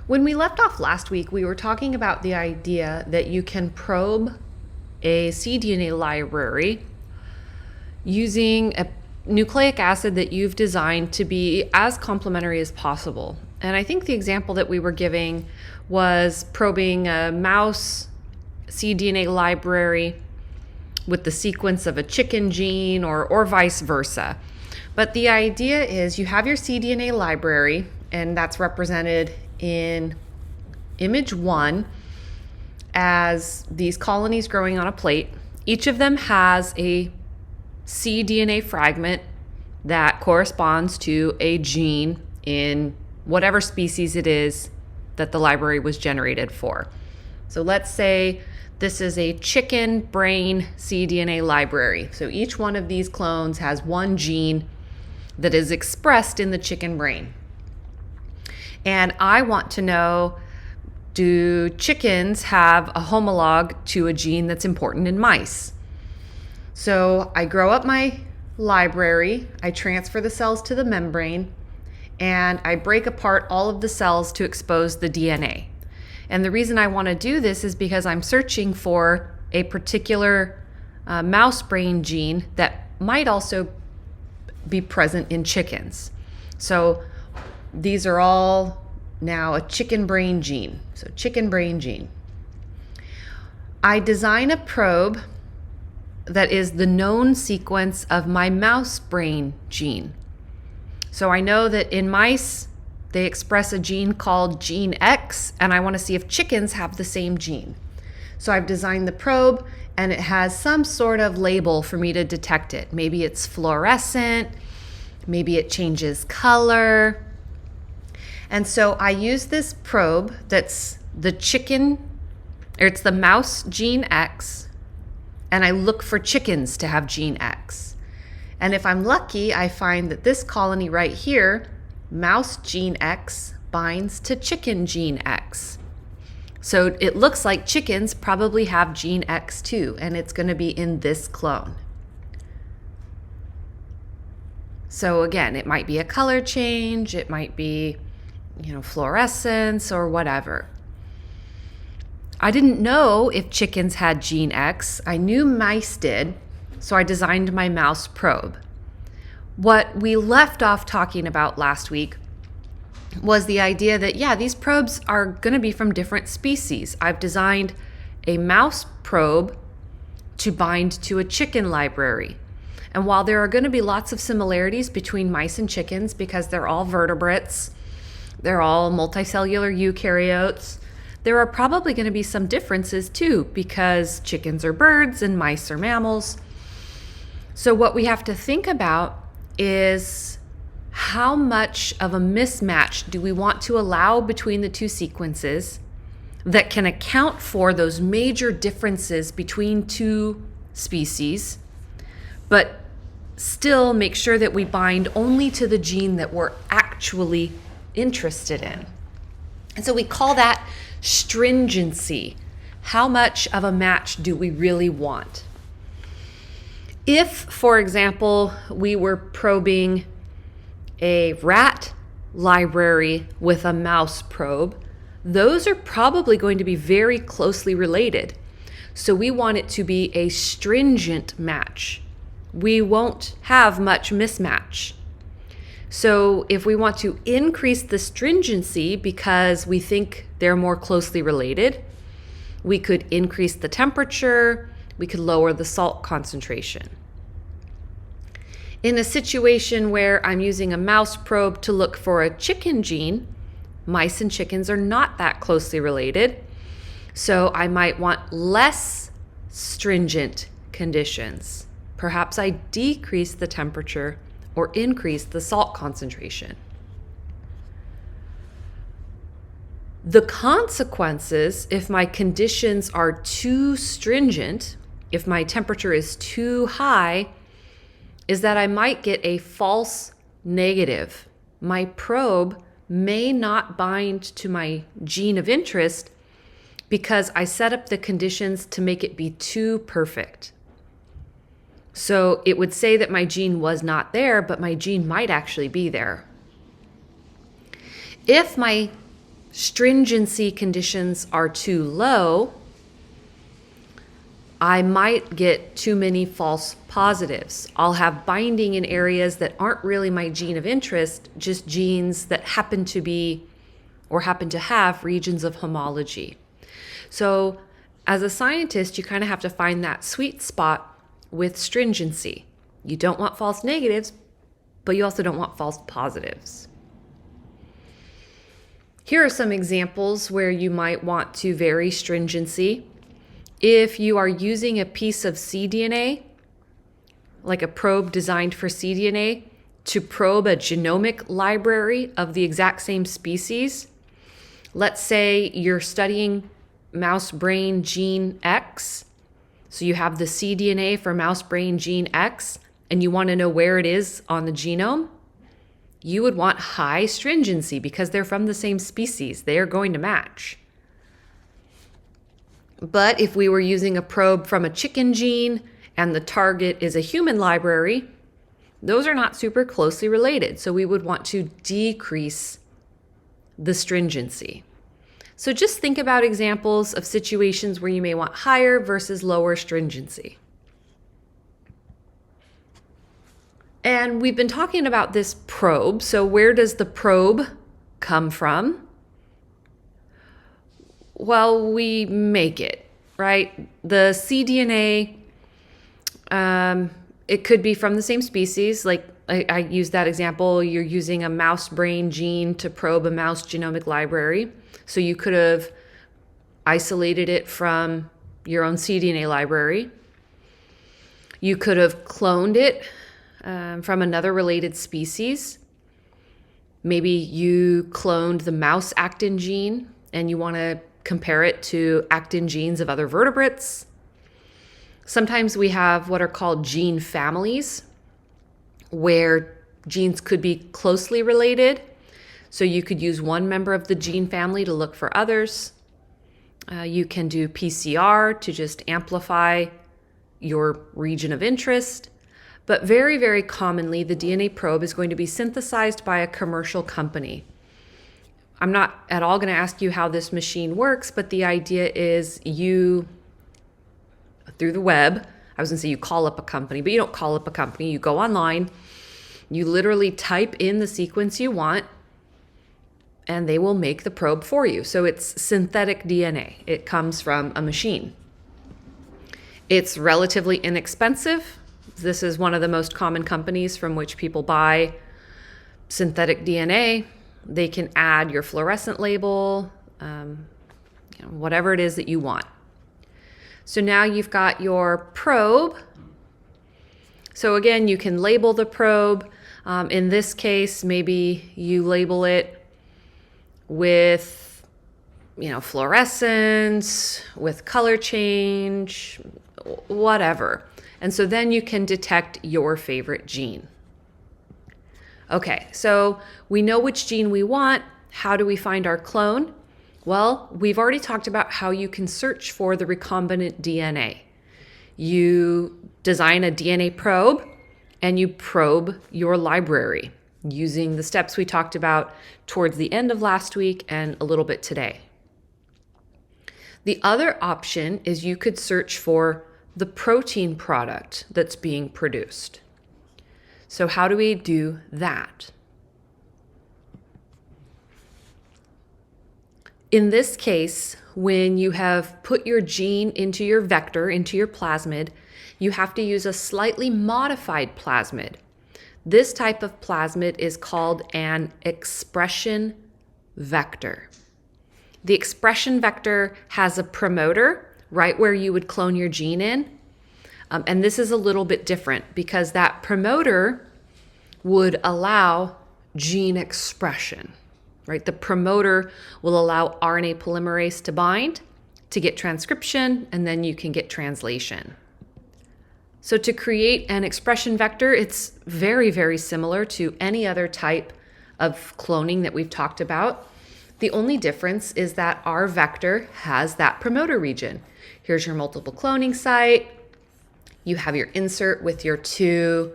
When we left off last week, we were talking about the idea that you can probe a cDNA library using a nucleic acid that you've designed to be as complementary as possible. And I think the example that we were giving was probing a mouse cDNA library with the sequence of a chicken gene or vice versa. But the idea is you have your cDNA library, and that's represented in image 1 as these colonies growing on a plate. Each of them has a cDNA fragment that corresponds to a gene in whatever species it is that the library was generated for. So let's say this is a chicken brain cDNA library. So each one of these clones has one gene that is expressed in the chicken brain. And I want to know, do chickens have a homologue to a gene that's important in mice? So I grow up my library, I transfer the cells to the membrane, and I break apart all of the cells to expose the DNA. And the reason I want to do this is because I'm searching for a particular mouse brain gene that might also be present in chickens. So these are all now a chicken brain gene. So chicken brain gene. I design a probe that is the known sequence of my mouse brain gene. So I know that in mice, they express a gene called gene X, and I want to see if chickens have the same gene. So I've designed the probe, and it has some sort of label for me to detect it. Maybe it's fluorescent, maybe it changes color. And so I use this probe that's it's the mouse gene X, and I look for chickens to have gene X. And if I'm lucky, I find that this colony right here, mouse gene X, binds to chicken gene X. So it looks like chickens probably have gene X too, and it's going to be in this clone. So again, it might be a color change, it might be, fluorescence or whatever. I didn't know if chickens had gene X. I knew mice did, so I designed my mouse probe. What we left off talking about last week was the idea that, these probes are going to be from different species. I've designed a mouse probe to bind to a chicken library. And while there are going to be lots of similarities between mice and chickens because they're all vertebrates, they're all multicellular eukaryotes, there are probably going to be some differences too because chickens are birds and mice are mammals. So what we have to think about is how much of a mismatch do we want to allow between the two sequences that can account for those major differences between two species, but still make sure that we bind only to the gene that we're actually interested in. And so we call that stringency. How much of a match do we really want? If, for example, we were probing a rat library with a mouse probe, those are probably going to be very closely related. So we want it to be a stringent match. We won't have much mismatch. So if we want to increase the stringency because we think they're more closely related, we could increase the temperature, we could lower the salt concentration. In a situation where I'm using a mouse probe to look for a chicken gene, mice and chickens are not that closely related, so I might want less stringent conditions. Perhaps I decrease the temperature or increase the salt concentration. The consequences, if my conditions are too stringent, if my temperature is too high, is that I might get a false negative. My probe may not bind to my gene of interest because I set up the conditions to make it be too perfect. So it would say that my gene was not there, but my gene might actually be there. If my stringency conditions are too low, I might get too many false positives. I'll have binding in areas that aren't really my gene of interest, just genes that happen to be or happen to have regions of homology. So as a scientist, you kind of have to find that sweet spot with stringency. You don't want false negatives, but you also don't want false positives. Here are some examples where you might want to vary stringency. If you are using a piece of cDNA, like a probe designed for cDNA, to probe a genomic library of the exact same species, let's say you're studying mouse brain gene X, so you have the cDNA for mouse brain gene X, and you want to know where it is on the genome, you would want high stringency because they're from the same species. They are going to match. But if we were using a probe from a chicken gene and the target is a human library, those are not super closely related. So we would want to decrease the stringency. So just think about examples of situations where you may want higher versus lower stringency. And we've been talking about this probe. So where does the probe come from? Well, we make it, right? The cDNA, it could be from the same species. Like I used that example, you're using a mouse brain gene to probe a mouse genomic library. So you could have isolated it from your own cDNA library. You could have cloned it from another related species. Maybe you cloned the mouse actin gene and you want to compare it to actin genes of other vertebrates. Sometimes we have what are called gene families, where genes could be closely related. So you could use one member of the gene family to look for others. You can do PCR to just amplify your region of interest. But very, very commonly, the DNA probe is going to be synthesized by a commercial company. I'm not at all going to ask you how this machine works, but the idea is you, through the web, I was going to say you call up a company, but you don't call up a company. You go online, you literally type in the sequence you want, and they will make the probe for you. So it's synthetic DNA. It comes from a machine. It's relatively inexpensive. This is one of the most common companies from which people buy synthetic DNA. They can add your fluorescent label, whatever it is that you want. So now you've got your probe. So again, you can label the probe. In this case, maybe you label it with, fluorescence, with color change, whatever. And so then you can detect your favorite gene. Okay, so we know which gene we want. How do we find our clone? Well, we've already talked about how you can search for the recombinant DNA. You design a DNA probe and you probe your library using the steps we talked about towards the end of last week and a little bit today. The other option is you could search for the protein product that's being produced. So how do we do that? In this case, when you have put your gene into your vector, into your plasmid, you have to use a slightly modified plasmid. This type of plasmid is called an expression vector. The expression vector has a promoter right where you would clone your gene in. And this is a little bit different because that promoter would allow gene expression, right? The promoter will allow RNA polymerase to bind to get transcription, and then you can get translation. So to create an expression vector, it's very, very similar to any other type of cloning that we've talked about. The only difference is that our vector has that promoter region. Here's your multiple cloning site. You have your insert with your two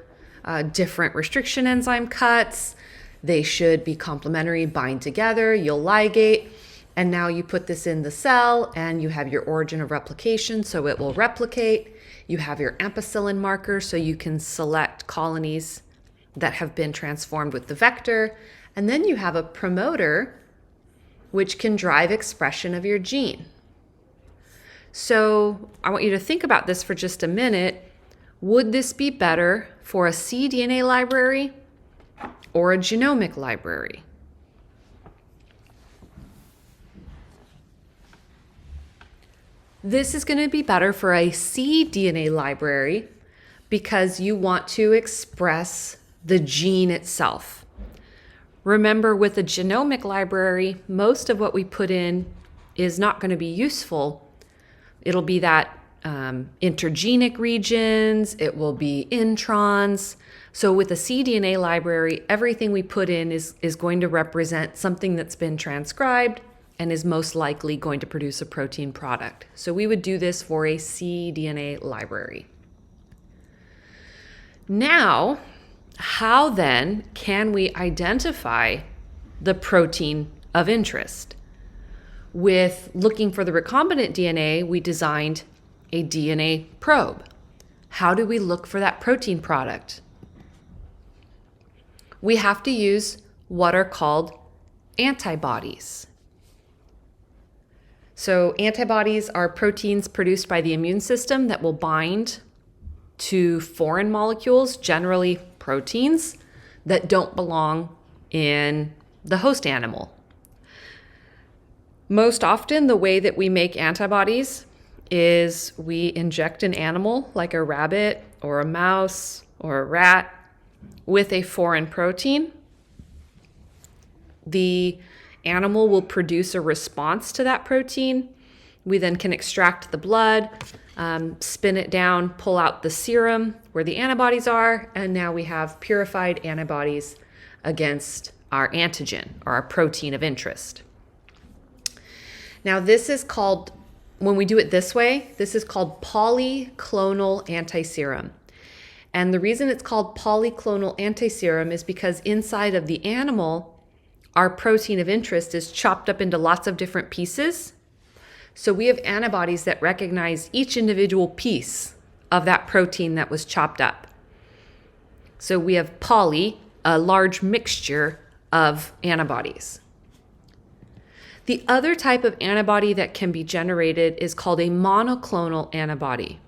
different restriction enzyme cuts. They should be complementary, bind together. You'll ligate. And now you put this in the cell and you have your origin of replication, so it will replicate. You have your ampicillin marker, so you can select colonies that have been transformed with the vector. And then you have a promoter, which can drive expression of your gene. So I want you to think about this for just a minute. Would this be better for a cDNA library or a genomic library? This is going to be better for a cDNA library because you want to express the gene itself. Remember, with a genomic library, most of what we put in is not going to be useful. It'll be that intergenic regions, it will be introns. So with a cDNA library, everything we put in is going to represent something that's been transcribed and is most likely going to produce a protein product. So we would do this for a cDNA library. Now, how then can we identify the protein of interest? With looking for the recombinant DNA, we designed a DNA probe. How do we look for that protein product? We have to use what are called antibodies. So antibodies are proteins produced by the immune system that will bind to foreign molecules, generally proteins, that don't belong in the host animal. Most often, the way that we make antibodies is we inject an animal like a rabbit or a mouse or a rat with a foreign protein. The animal will produce a response to that protein. We then can extract the blood, spin it down, pull out the serum where the antibodies are, and now we have purified antibodies against our antigen or our protein of interest. Now this is called, when we do it this way, this is called polyclonal antiserum. And the reason it's called polyclonal antiserum is because inside of the animal, our protein of interest is chopped up into lots of different pieces. So we have antibodies that recognize each individual piece of that protein that was chopped up. So we have poly, a large mixture of antibodies. The other type of antibody that can be generated is called a monoclonal antibody.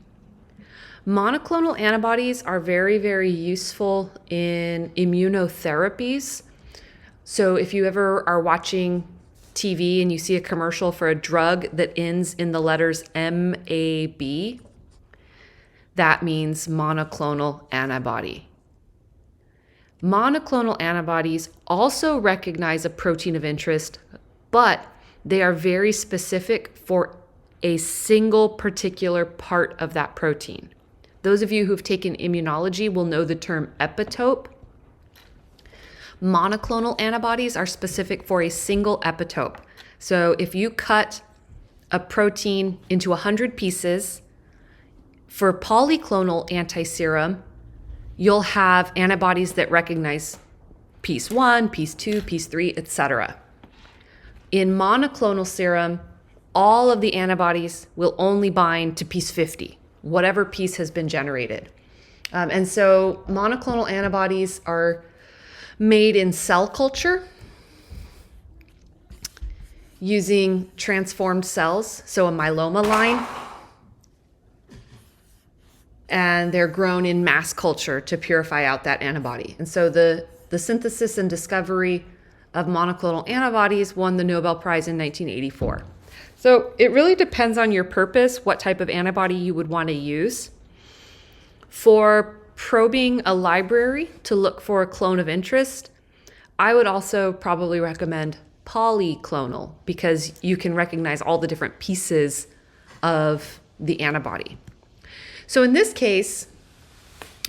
Monoclonal antibodies are very, very useful in immunotherapies. So if you ever are watching TV and you see a commercial for a drug that ends in the letters MAB, that means monoclonal antibody. Monoclonal antibodies also recognize a protein of interest, but they are very specific for a single particular part of that protein. Those of you who've taken immunology will know the term epitope. Monoclonal antibodies are specific for a single epitope. So if you cut a protein into 100 pieces, for polyclonal antiserum, you'll have antibodies that recognize piece 1, piece 2, piece 3, etc. In monoclonal serum, all of the antibodies will only bind to piece 50, whatever piece has been generated. And so monoclonal antibodies are made in cell culture using transformed cells, so a myeloma line, and they're grown in mass culture to purify out that antibody. And so the synthesis and discovery of monoclonal antibodies won the Nobel Prize in 1984. So it really depends on your purpose, what type of antibody you would want to use. For probing a library to look for a clone of interest, I would also probably recommend polyclonal because you can recognize all the different pieces of the antibody. So in this case,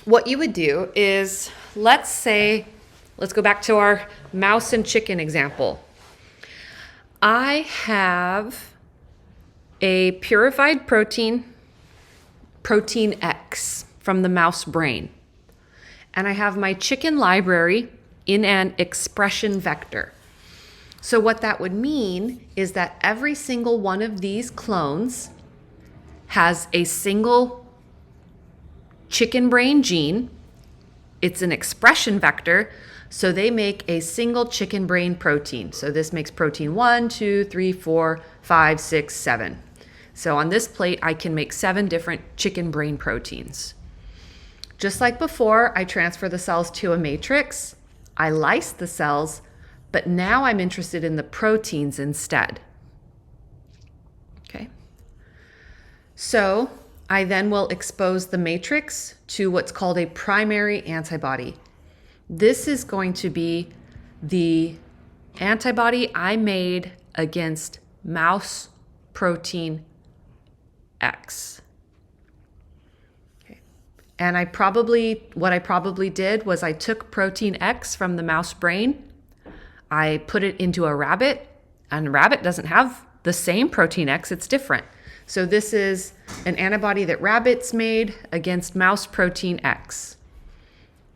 what you would do is, let's go back to our mouse and chicken example. I have a purified protein X from the mouse brain. And I have my chicken library in an expression vector. So what that would mean is that every single one of these clones has a single chicken brain gene. It's an expression vector, so they make a single chicken brain protein. So this makes protein 1, 2, 3, 4, 5, 6, 7. So on this plate, I can make 7 different chicken brain proteins. Just like before, I transfer the cells to a matrix. I lyse the cells, but now I'm interested in the proteins instead. Okay. So I then will expose the matrix to what's called a primary antibody. This is going to be the antibody I made against mouse protein X. Okay. And what I probably did was I took protein X from the mouse brain, I put it into a rabbit, and rabbit doesn't have the same protein X, it's different. So this is an antibody that rabbits made against mouse protein X.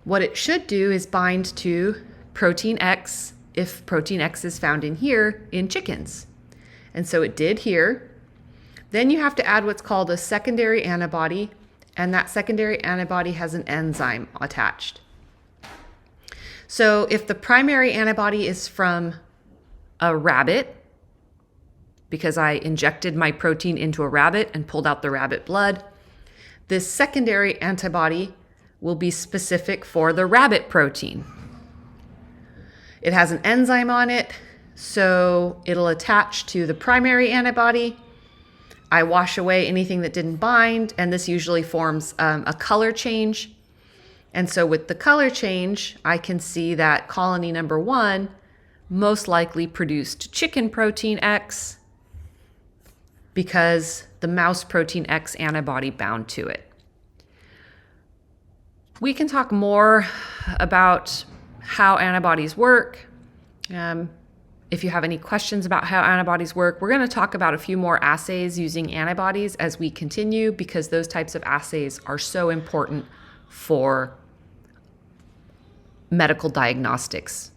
What it should do is bind to protein X if protein X is found in here in chickens. And so it did here. Then you have to add what's called a secondary antibody, and that secondary antibody has an enzyme attached. So if the primary antibody is from a rabbit, because I injected my protein into a rabbit and pulled out the rabbit blood, this secondary antibody will be specific for the rabbit protein. It has an enzyme on it, so it'll attach to the primary antibody. I wash away anything that didn't bind, and this usually forms a color change. And so with the color change, I can see that colony number 1 most likely produced chicken protein X because the mouse protein X antibody bound to it. We can talk more about how antibodies work. If you have any questions about how antibodies work, we're going to talk about a few more assays using antibodies as we continue, because those types of assays are so important for medical diagnostics.